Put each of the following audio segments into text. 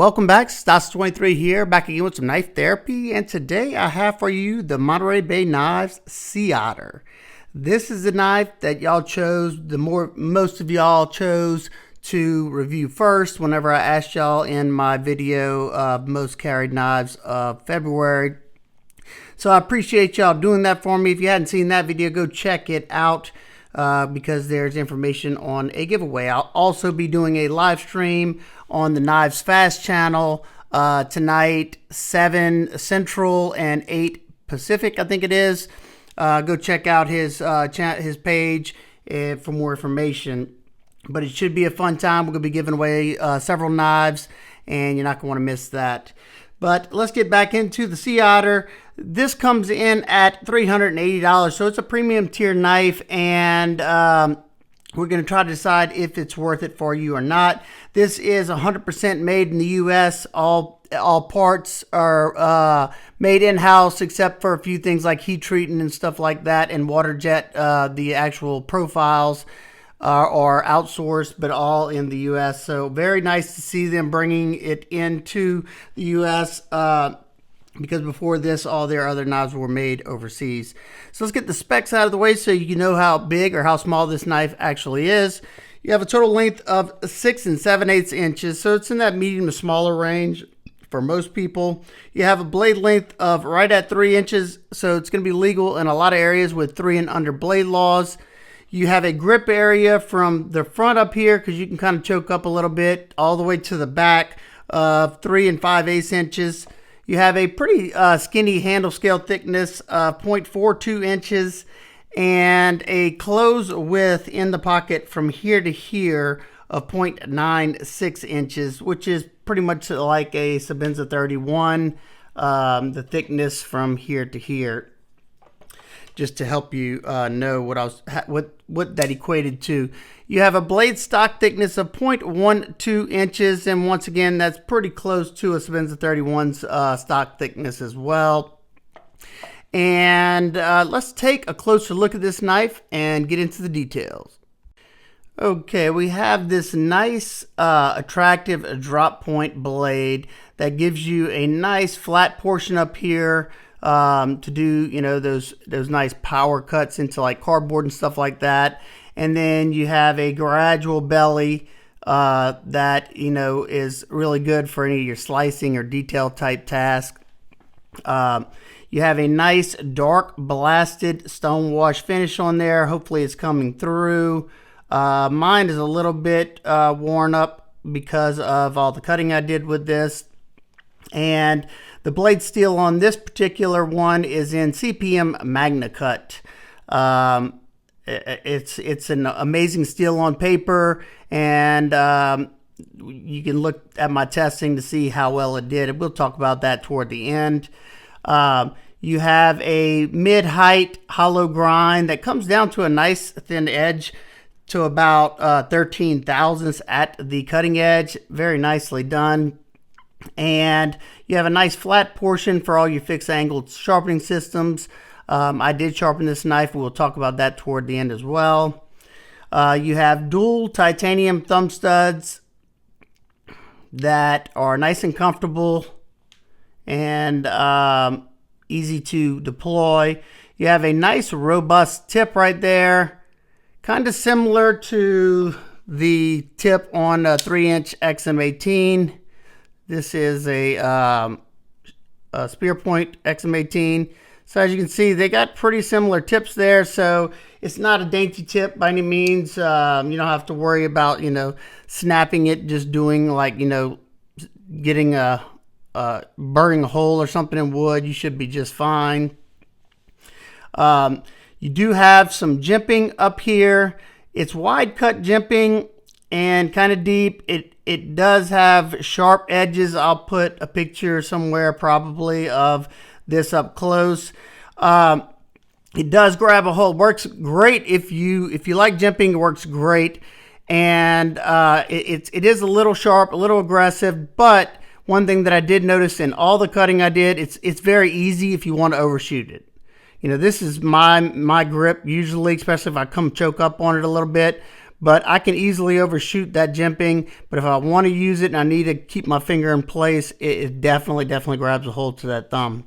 Welcome back. Stas23 here, back again with some knife therapy, and today I have for you the Monterey Bay Knives Sea Otter. This is the knife that y'all chose, most of y'all chose to review first whenever I asked y'all in my video of most carried knives of February. So I appreciate y'all doing that for me. If you hadn't seen that video, go check it out because there's information on a giveaway. I'll also be doing a live stream on the Knives Fast channel tonight, 7 Central and 8 Pacific, I think it is. Go check out his page for more information. But it should be a fun time. We're going to be giving away several knives, and you're not going to want to miss that. But let's get back into the Sea Otter. This comes in at $380, so it's a premium tier knife, and we're going to try to decide if it's worth it for you or not. This is 100% made in the U.S. All parts are made in-house except for a few things like heat treating and stuff like that, and water jet. The actual profiles are outsourced, but all in the U.S. So very nice to see them bringing it into the U.S. Because before this, all their other knives were made overseas. So let's get the specs out of the way so you know how big or how small this knife actually is. You have a total length of 6 7/8 inches, so it's in that medium to smaller range for most people. You have a blade length of right at 3 inches, so it's going to be legal in a lot of areas with 3 and under blade laws. You have a grip area from the front up here, because you can kind of choke up a little bit, all the way to the back of 3 5/8 inches. You have a pretty skinny handle scale thickness of 0.42 inches and a close width in the pocket from here to here of 0.96 inches, which is pretty much like a Sebenza 31, the thickness from here to here. Just to help you know what that equated to. You have a blade stock thickness of 0.12 inches, and once again, that's pretty close to a Sebenza 31's stock thickness as well. And let's take a closer look at this knife and get into the details. Okay, we have this nice, attractive drop point blade that gives you a nice flat portion up here to do, you know, those nice power cuts into like cardboard and stuff like that. And then you have a gradual belly that, you know, is really good for any of your slicing or detail type tasks. You have a nice dark blasted stone wash finish on there. Hopefully it's coming through. Mine is a little bit worn up because of all the cutting I did with this. And the blade steel on this particular one is in CPM Magnacut. It's an amazing steel on paper, and you can look at my testing to see how well it did. We'll talk about that toward the end. You have a mid-height hollow grind that comes down to a nice thin edge to about 13 thousandths at the cutting edge. Very nicely done. And you have a nice flat portion for all your fixed angled sharpening systems. I did sharpen this knife. We'll talk about that toward the end as well. You have dual titanium thumb studs that are nice and comfortable and easy to deploy. You have a nice robust tip right there, kind of similar to the tip on a 3-inch XM18. This is a spear point XM18. So as you can see, they got pretty similar tips there. So it's not a dainty tip by any means. You don't have to worry about, you know, snapping it, just doing like, you know, getting burning a hole or something in wood. You should be just fine. You do have some jimping up here. It's wide cut jimping and kind of deep. It does have sharp edges. I'll put a picture somewhere probably of this up close. It does grab a hole. Works great if you like jimping. It works great, and it is a little sharp, a little aggressive. But one thing that I did notice in all the cutting I did, it's very easy if you want to overshoot it. You know, this is my grip usually, especially if I come choke up on it a little bit. but I can easily overshoot that jimping. But if I want to use it and I need to keep my finger in place, it definitely grabs a hold to that thumb.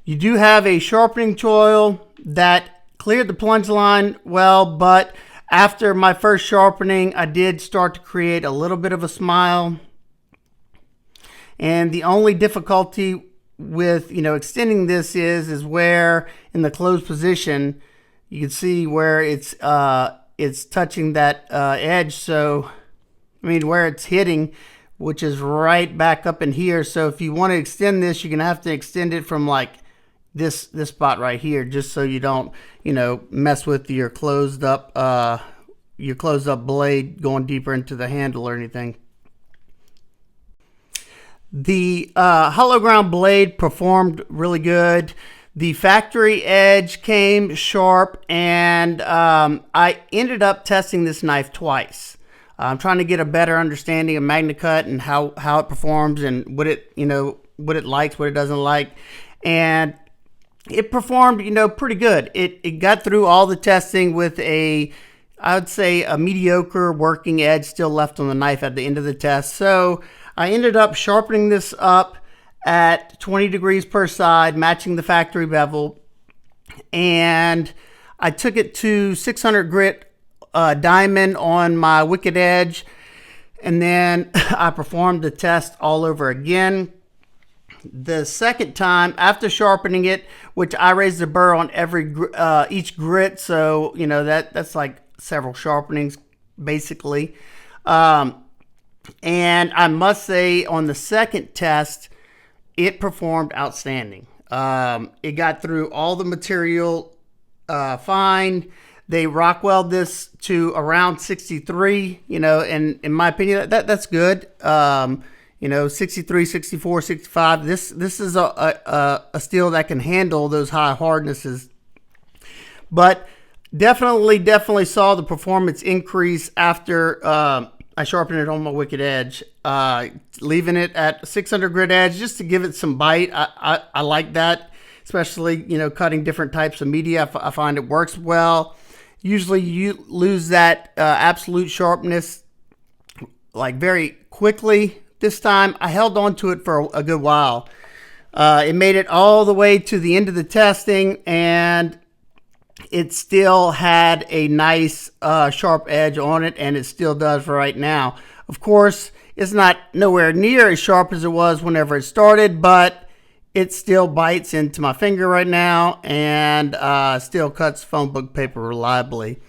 You do have a sharpening tool that cleared the plunge line well, but after my first sharpening, I did start to create a little bit of a smile. And the only difficulty with, extending this is where in the closed position, you can see where it's touching that edge. So, where it's hitting, which is right back up in here. So if you want to extend this, you're going to have to extend it from like this spot right here, just so you don't, mess with your closed up blade going deeper into the handle or anything. The hollow ground blade performed really good. The factory edge came sharp, and I ended up testing this knife twice. I'm trying to get a better understanding of Magnacut and how it performs and what it likes, what it doesn't like. And it performed, pretty good. It got through all the testing with I would say a mediocre working edge still left on the knife at the end of the test. So I ended up sharpening this up at 20 degrees per side, matching the factory bevel. And I took it to 600 grit diamond on my wicked edge. And then I performed the test all over again. The second time, after sharpening it, which I raised the burr on each grit, so that's like several sharpenings basically. And I must say, on the second test, it performed outstanding. It got through all the material fine. They rock weld this to around 63, and in my opinion, that's good. 63, 64, 65. This is a steel that can handle those high hardnesses. But definitely saw the performance increase after I sharpened it on my wicked edge, leaving it at 600 grit edge just to give it some bite. I like that, especially, cutting different types of media. I find it works well. Usually you lose that absolute sharpness like very quickly. This time I held on to it for a good while. It made it all the way to the end of the testing, and it still had a nice sharp edge on it, and it still does for right now. Of course, it's not nowhere near as sharp as it was whenever it started, but it still bites into my finger right now, and still cuts phone book paper reliably.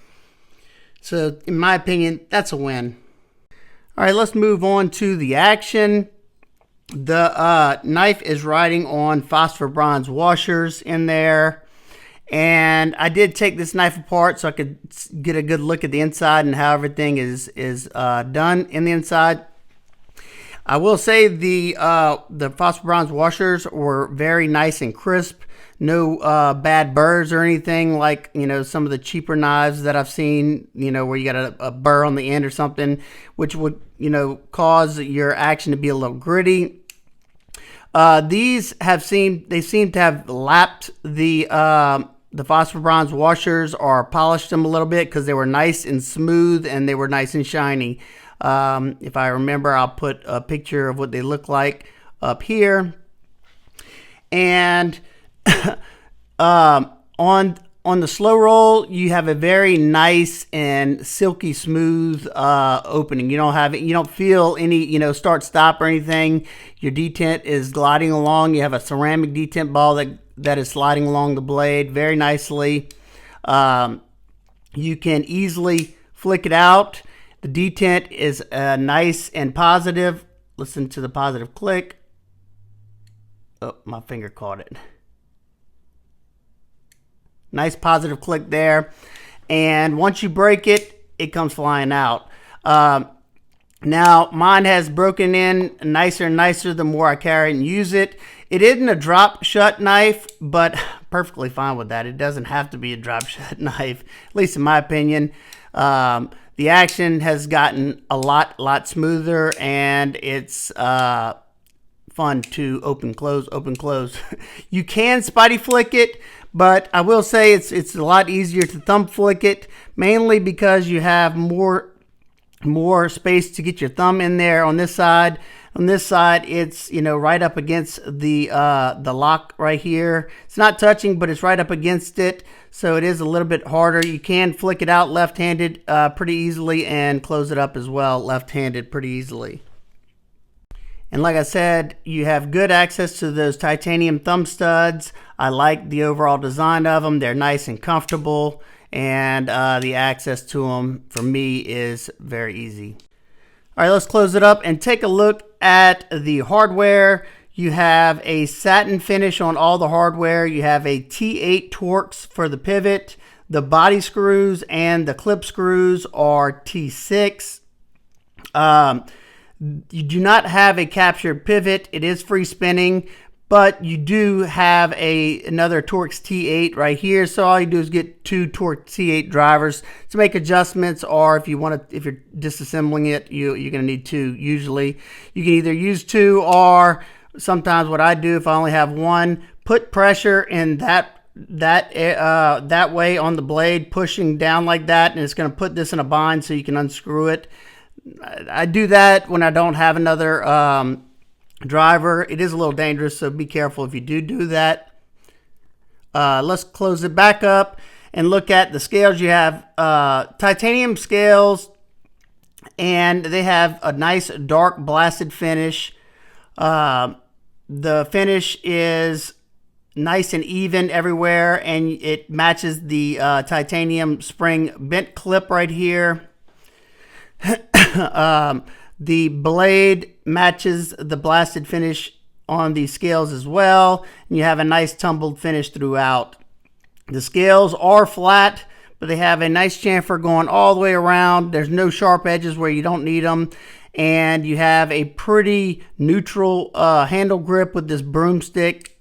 So in my opinion, that's a win. All right, let's move on to the action. The knife is riding on phosphor bronze washers in there. And I did take this knife apart so I could get a good look at the inside and how everything is done in the inside. I will say the phosphor bronze washers were very nice and crisp. No bad burrs or anything like, some of the cheaper knives that I've seen, where you got a burr on the end or something, which would, cause your action to be a little gritty. These seem to have lapped the phosphor bronze washers, or polished them a little bit, because they were nice and smooth and they were nice and shiny. If I remember, I'll put a picture of what they look like up here. And on the slow roll, you have a very nice and silky smooth opening. You don't feel any start stop or anything. Your detent is gliding along. You have a ceramic detent ball that is sliding along the blade very nicely. You can easily flick it out. The detent is nice and positive. Listen to the positive click. Oh, my finger caught it. Nice positive click there. And once you break it, it comes flying out. Now, mine has broken in nicer and nicer the more I carry it and use it. It isn't a drop shut knife, but perfectly fine with that. It doesn't have to be a drop shut knife, at least in my opinion. The action has gotten a lot smoother, and it's fun to open, close. You can spotty flick it, But I will say it's a lot easier to thumb flick it, mainly because you have more space to get your thumb in there on this side. On this side, it's, you know, right up against the lock right here. It's not touching, but it's right up against it, so it is a little bit harder. You can flick it out left-handed pretty easily and close it up as well left-handed pretty easily. And like I said, you have good access to those titanium thumb studs. I like the overall design of them. They're nice and comfortable, and the access to them for me is very easy. All right, let's close it up and take a look at the hardware. You have a satin finish on all the hardware. You have a T8 Torx for the pivot. The body screws and the clip screws are T6. You do not have a captured pivot. It is free spinning, but you do have another Torx T8 right here. So all you do is get two Torx T8 drivers to make adjustments, or if you're disassembling it, you're going to need two. Usually you can either use two, or sometimes what I do, if I only have one, put pressure in that way on the blade, pushing down like that, and it's going to put this in a bind so you can unscrew it. I do that when I don't have another driver. It is a little dangerous, so be careful if you do that. Let's close it back up and look at the scales. You have titanium scales, and they have a nice dark blasted finish. The finish is nice and even everywhere, and it matches the titanium spring bent clip right here. The blade matches the blasted finish on the scales as well, and you have a nice tumbled finish throughout. The scales are flat, but they have a nice chamfer going all the way around. There's no sharp edges where you don't need them, and you have a pretty neutral handle grip with this broomstick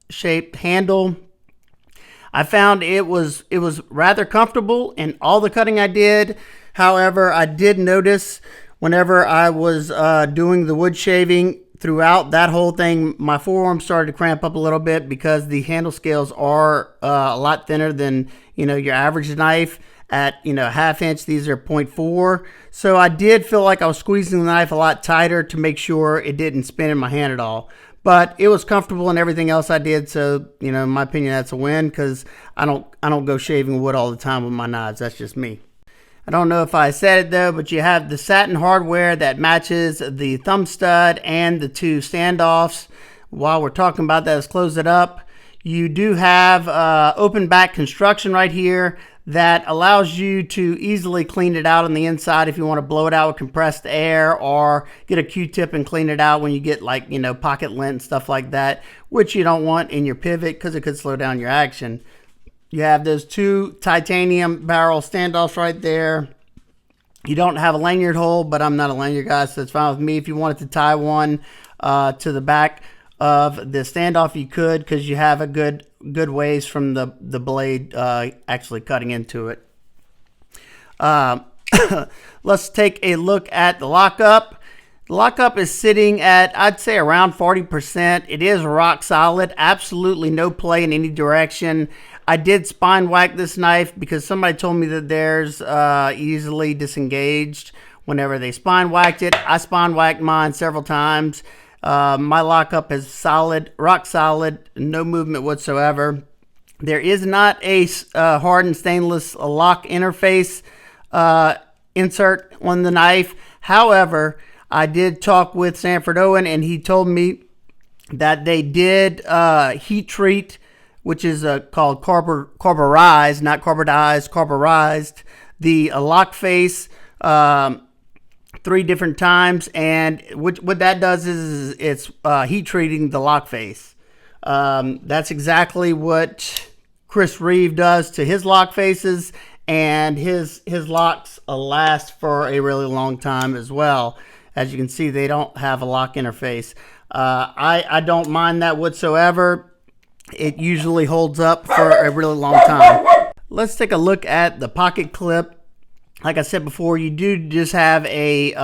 shaped handle. I found it was rather comfortable in all the cutting I did. However, I did notice whenever I was doing the wood shaving throughout that whole thing, my forearm started to cramp up a little bit because the handle scales are a lot thinner than, you know, your average knife. At, you know, 1/2 inch, these are 0.4. So I did feel like I was squeezing the knife a lot tighter to make sure it didn't spin in my hand at all. But it was comfortable in everything else I did, so, you know, in my opinion, that's a win, because I don't go shaving wood all the time with my knives. That's just me. I don't know if I said it though, but you have the satin hardware that matches the thumb stud and the two standoffs. While we're talking about that, let's close it up. You do have open back construction right here that allows you to easily clean it out on the inside if you want to blow it out with compressed air, or get a Q-tip and clean it out when you get, like, you know, pocket lint and stuff like that, which you don't want in your pivot because it could slow down your action. You have those two titanium barrel standoffs right there. You don't have a lanyard hole, but I'm not a lanyard guy, so it's fine with me. If you wanted to tie one to the back of the standoff, you could, because you have a good ways from the blade actually cutting into it. Let's take a look at the lockup. The lockup is sitting at, I'd say, around 40%. It is rock solid, absolutely no play in any direction. I did spine whack this knife because somebody told me that theirs easily disengaged whenever they spine whacked it. I spine whacked mine several times. My lockup is solid, rock solid, no movement whatsoever. There is not a hardened stainless lock interface insert on the knife. However, I did talk with Sanford Owen, and he told me that they did heat treat, which is called carburized, not carbonized, carburized, the lock face 3 different times, and what that does is it's heat treating the lock face. That's exactly what Chris Reeve does to his lock faces, and his locks last for a really long time as well. As you can see, they don't have a lock interface. I don't mind that whatsoever. It usually holds up for a really long time. Let's take a look at the pocket clip. Like I said before, you do just have a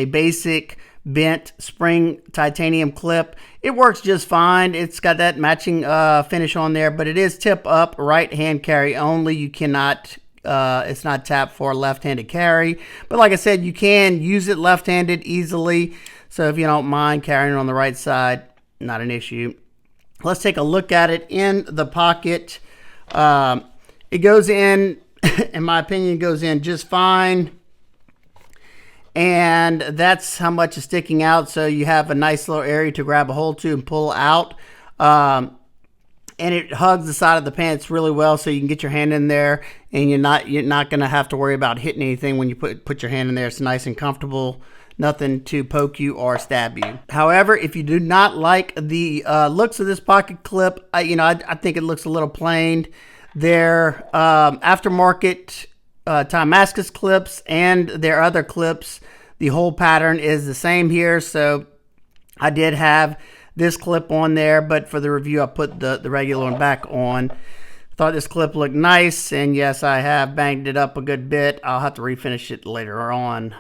basic bent spring titanium clip. It works just fine. It's got that matching finish on there, but it is tip up, right hand carry only. You cannot, it's not tapped for left-handed carry. But like I said, you can use it left-handed easily. So if you don't mind carrying it on the right side, not an issue. Let's take a look at it in the pocket. It goes in my opinion, goes in just fine. And that's how much is sticking out. So you have a nice little area to grab a hold to and pull out. And it hugs the side of the pants really well, so you can get your hand in there, and you're not going to have to worry about hitting anything when you put your hand in there. It's nice and comfortable. Nothing to poke you or stab you. However, if you do not like the looks of this pocket clip, I think it looks a little plain. Their aftermarket Damascus clips and their other clips, the whole pattern is the same here. So I did have this clip on there, but for the review I put the regular one back on. Thought this clip looked nice, and yes, I have banged it up a good bit. I'll have to refinish it later on.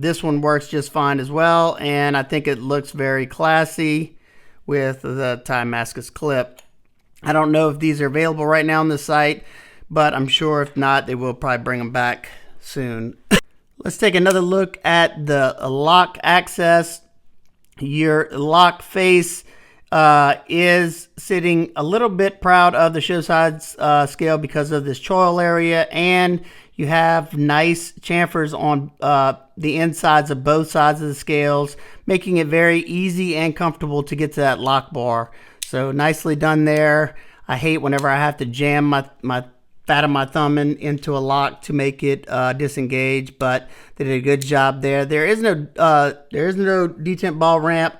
This one works just fine as well, and I think it looks very classy with the Damascus clip. I don't know if these are available right now on the site, but I'm sure if not, they will probably bring them back soon. Let's take another look at the lock access. Your lock face is sitting a little bit proud of the show size scale because of this choil area, and you have nice chamfers on the insides of both sides of the scales, making it very easy and comfortable to get to that lock bar. So nicely done there. I hate whenever I have to jam my fat of my thumb into a lock to make it disengage, but they did a good job there. There is no detent ball ramp,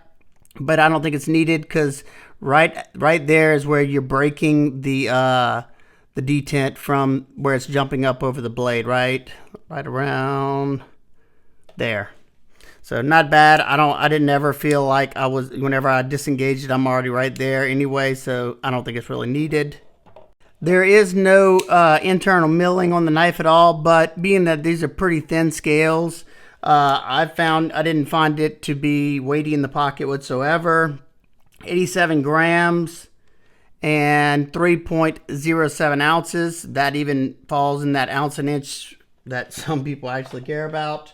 but I don't think it's needed because right there is where you're breaking the detent from where it's jumping up over the blade, right around there. So not bad. I didn't ever feel like I was, whenever I disengaged it, I'm already right there anyway, so I don't think it's really needed. There is no internal milling on the knife at all, but being that these are pretty thin scales, I didn't find it to be weighty in the pocket whatsoever. 87 grams and 3.07 ounces. That even falls in that ounce and inch that some people actually care about.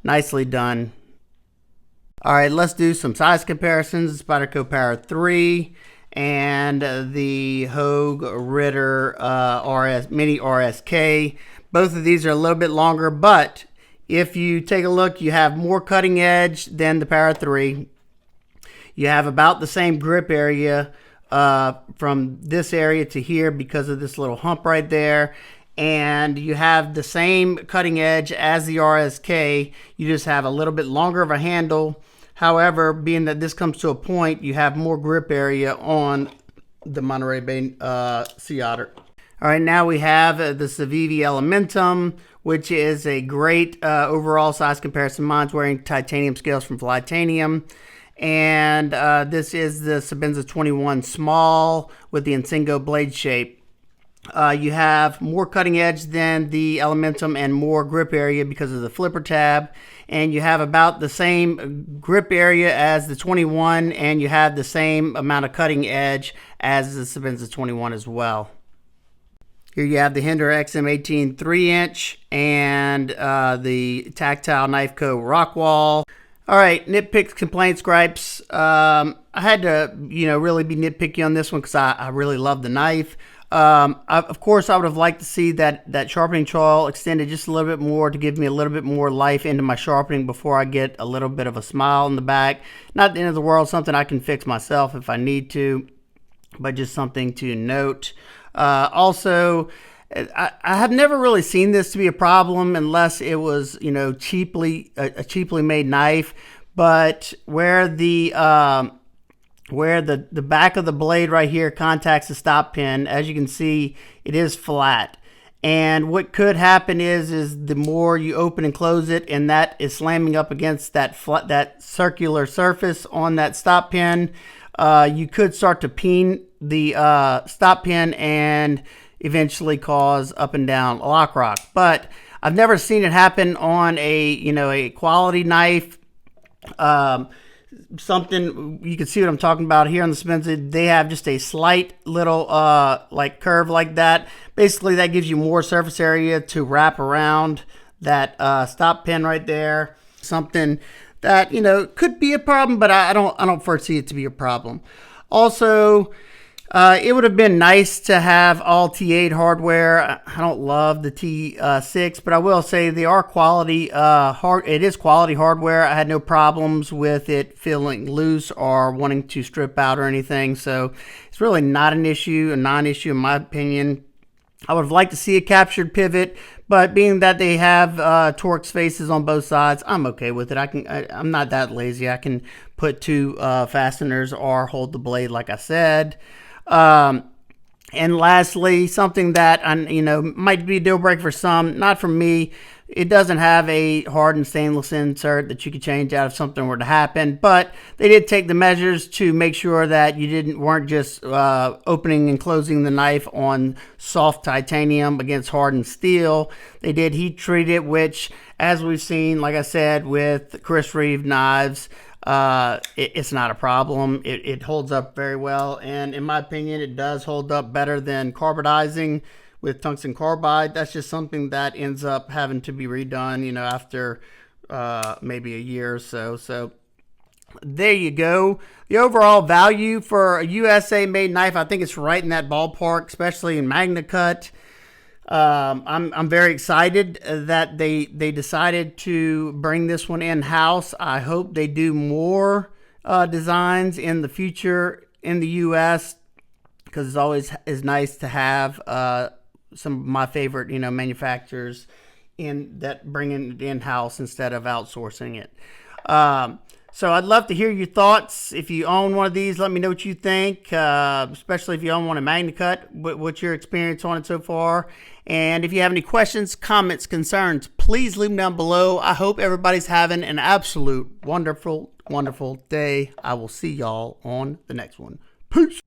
Nicely done. All right, let's do some size comparisons. Spyderco Power 3 and the Hogue Ritter Mini RSK. Both of these are a little bit longer, but if you take a look, you have more cutting edge than the Power 3. You have about the same grip area from this area to here because of this little hump right there. And you have the same cutting edge as the RSK. You just have a little bit longer of a handle. However, being that this comes to a point, you have more grip area on the Monterey Bay Sea Otter. All right, now we have the Civivi Elementum, which is a great overall size comparison. Mine's wearing titanium scales from Flytanium. And this is the Sebenza 21 small with the Insingo blade shape. You have more cutting edge than the Elementum and more grip area because of the flipper tab. And you have about the same grip area as the 21, and you have the same amount of cutting edge as the Sebenza 21 as well. Here you have the Hinder XM18 3-inch and the Tactile Knife Co. Rockwall. All right, nitpicks, complaints, gripes. I had to, really be nitpicky on this one because I really love the knife. Of course, I would have liked to see that sharpening choil extended just a little bit more to give me a little bit more life into my sharpening before I get a little bit of a smile in the back. Not the end of the world, something I can fix myself if I need to, but just something to note. Also, I have never really seen this to be a problem unless it was, a cheaply made knife, but where the back of the blade right here contacts the stop pin, as you can see, it is flat. And what could happen is the more you open and close it, and that is slamming up against that circular surface on that stop pin, you could start to peen the stop pin and eventually cause up and down lock rock. But I've never seen it happen on a quality knife. Something you can see what I'm talking about here on the Spencer. They have just a slight little like curve like that. Basically, that gives you more surface area to wrap around that stop pin right there. Something that, you know, could be a problem, but I don't foresee it to be a problem. Also, it would have been nice to have all T8 hardware. I don't love the T6, but I will say they are quality. It is quality hardware. I had no problems with it feeling loose or wanting to strip out or anything. So it's really not an issue, a non-issue in my opinion. I would have liked to see a captured pivot, but being that they have Torx faces on both sides, I'm okay with it. I'm not that lazy. I can put two fasteners or hold the blade like I said. And lastly, something that might be a deal breaker for some, not for me. It doesn't have a hardened stainless insert that you could change out if something were to happen, but they did take the measures to make sure that you weren't just opening and closing the knife on soft titanium against hardened steel. They did heat treat it, which, as we've seen, like I said, with Chris Reeve knives, it's not a problem. It holds up very well, and in my opinion, it does hold up better than carbidizing with tungsten carbide. That's just something that ends up having to be redone, after maybe a year or so. So there you go. The overall value for a USA made knife, I think it's right in that ballpark, especially in Magnacut. I'm very excited that they decided to bring this one in-house. I hope they do more designs in the future in the US, because it's always is nice to have some of my favorite manufacturers that bring it in-house instead of outsourcing it. So I'd love to hear your thoughts. If you own one of these, let me know what you think, especially if you own one of Magnacut. What's your experience on it so far? And if you have any questions, comments, concerns, please leave them down below. I hope everybody's having an absolute wonderful, wonderful day. I will see y'all on the next one. Peace.